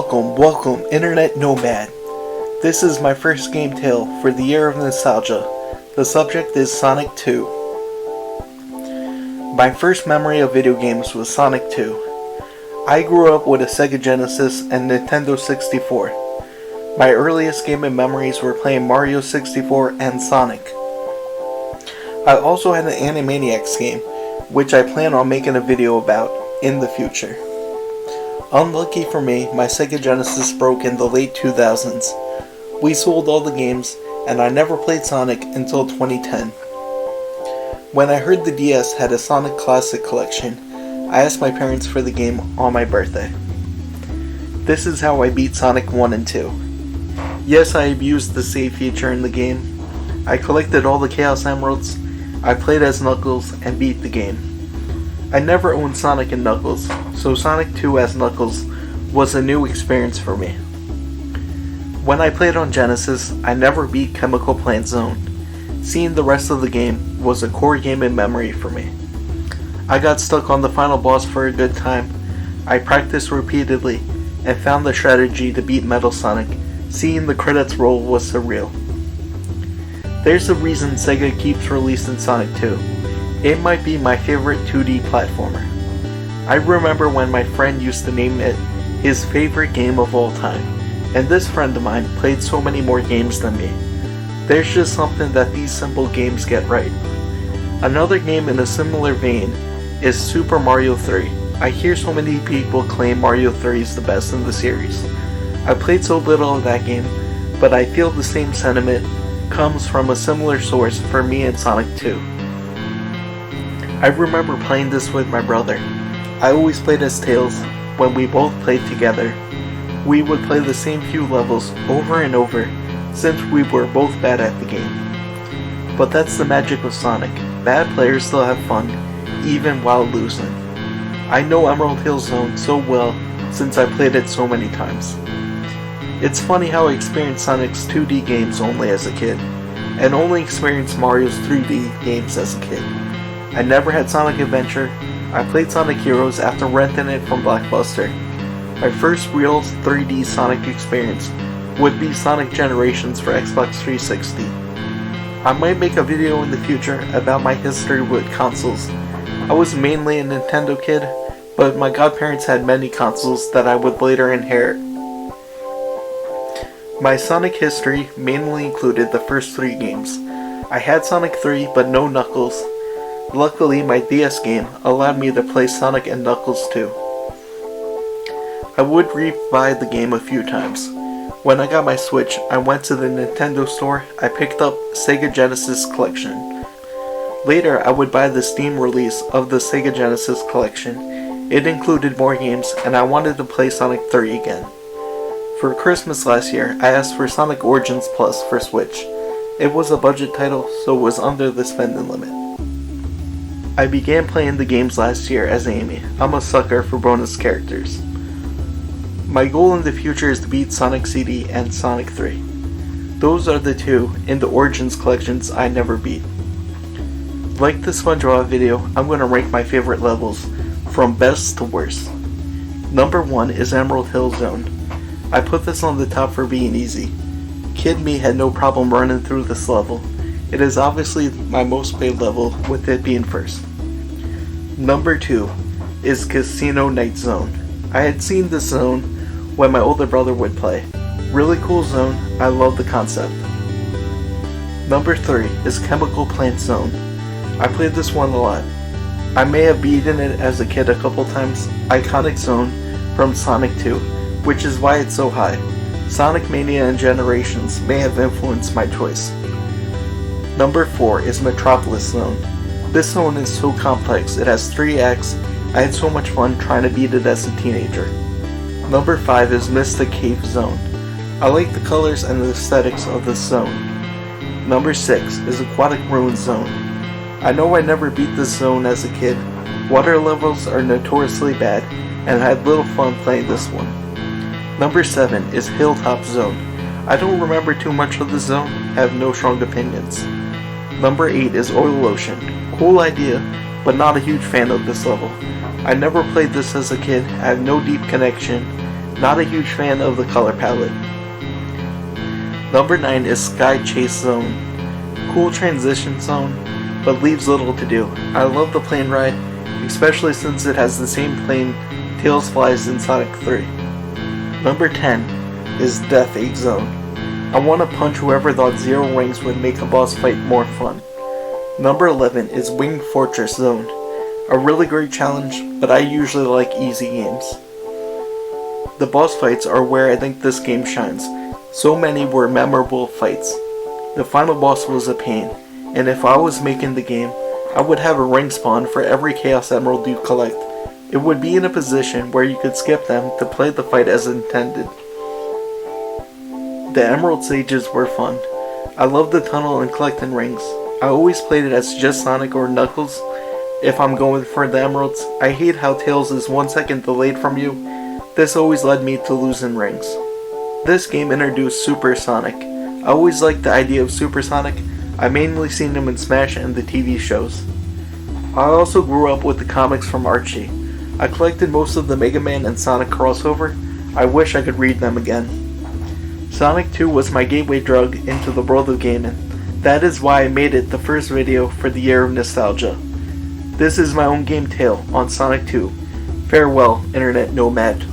Welcome, Internet Nomad. This is my first game tale for the year of nostalgia. The subject is Sonic 2. My first memory of video games was Sonic 2. I grew up with a Sega Genesis and Nintendo 64. My earliest gaming memories were playing Mario 64 and Sonic. I also had an Animaniacs game, which I plan on making a video about in the future. Unlucky for me, my Sega Genesis broke in the late 2000s. We sold all the games, and I never played Sonic until 2010. When I heard the DS had a Sonic Classic collection, I asked my parents for the game on my birthday. This is how I beat Sonic 1 and 2. Yes, I abused the save feature in the game. I collected all the Chaos Emeralds, I played as Knuckles, and beat the game. I never owned Sonic and Knuckles, so Sonic 2 as Knuckles was a new experience for me. When I played on Genesis, I never beat Chemical Plant Zone. Seeing the rest of the game was a core gaming memory for me. I got stuck on the final boss for a good time. I practiced repeatedly and found the strategy to beat Metal Sonic. Seeing the credits roll was surreal. There's a reason Sega keeps releasing Sonic 2. It might be my favorite 2D platformer. I remember when my friend used to name it his favorite game of all time, and this friend of mine played so many more games than me. There's just something that these simple games get right. Another game in a similar vein is Super Mario 3. I hear so many people claim Mario 3 is the best in the series. I played so little of that game, but I feel the same sentiment comes from a similar source for me and Sonic 2. I remember playing this with my brother. I always played as Tails. When we both played together, we would play the same few levels over and over since we were both bad at the game. But that's the magic of Sonic. Bad players still have fun, even while losing. I know Emerald Hill Zone so well since I played it so many times. It's funny how I experienced Sonic's 2D games only as a kid, and only experienced Mario's 3D games as a kid. I never had Sonic Adventure. I played Sonic Heroes after renting it from Blockbuster. My first real 3D Sonic experience would be Sonic Generations for Xbox 360. I might make a video in the future about my history with consoles. I was mainly a Nintendo kid, but my godparents had many consoles that I would later inherit. My Sonic history mainly included the first 3 games. I had Sonic 3 but no Knuckles. Luckily, my DS game allowed me to play Sonic and Knuckles too. I would rebuy the game a few times. When I got my Switch, I went to the Nintendo store. I picked up Sega Genesis Collection. Later, I would buy the Steam release of the Sega Genesis Collection. It included more games, and I wanted to play Sonic 3 again. For Christmas last year, I asked for Sonic Origins Plus for Switch. It was a budget title, so it was under the spending limit. I began playing the games last year as Amy. I'm a sucker for bonus characters. My goal in the future is to beat Sonic CD and Sonic 3. Those are the 2 in the Origins collections I never beat. Like the SpongeBob video, I'm going to rank my favorite levels from best to worst. Number 1 is Emerald Hill Zone. I put this on the top for being easy. Kid me had no problem running through this level. It is obviously my most played level, with it being first. Number 2 is Casino Night Zone. I had seen this zone when my older brother would play. Really cool zone, I love the concept. Number 3 is Chemical Plant Zone. I played this one a lot. I may have beaten it as a kid a couple times. Iconic zone from Sonic 2, which is why it's so high. Sonic Mania and Generations may have influenced my choice. Number 4 is Metropolis Zone. This zone is so complex, it has 3 acts. I had so much fun trying to beat it as a teenager. Number 5 is Mystic Cave Zone. I like the colors and the aesthetics of this zone. Number 6 is Aquatic Ruins Zone. I know I never beat this zone as a kid. Water levels are notoriously bad, and I had little fun playing this one. Number 7 is Hilltop Zone. I don't remember too much of the zone, have no strong opinions. Number 8 is Oil Ocean. Cool idea, but not a huge fan of this level. I never played this as a kid, I have no deep connection Not a huge fan of the color palette. Number 9 is Sky Chase Zone. Cool transition zone, but leaves little to do. I love the plane ride, especially since it has the same plane Tails flies in Sonic 3. Number 10 is Death Egg Zone. I want to punch whoever thought Zero Rings would make a boss fight more fun. Number 11 is Winged Fortress Zone. A really great challenge, but I usually like easy games. The boss fights are where I think this game shines. So many were memorable fights. The final boss was a pain, and if I was making the game, I would have a ring spawn for every Chaos Emerald you collect. It would be in a position where you could skip them to play the fight as intended. The Emerald Stages were fun. I loved the tunnel and collecting rings. I always played it as just Sonic or Knuckles. If I'm going for the Emeralds, I hate how Tails is 1 second delayed from you. This always led me to losing rings. This game introduced Super Sonic. I always liked the idea of Super Sonic. I mainly seen him in Smash and the TV shows. I also grew up with the comics from Archie. I collected most of the Mega Man and Sonic crossover. I wish I could read them again. Sonic 2 was my gateway drug into the world of gaming. That is why I made it the first video for the Year of Nostalgia. This is my own game tale on Sonic 2. Farewell, Internet Nomad.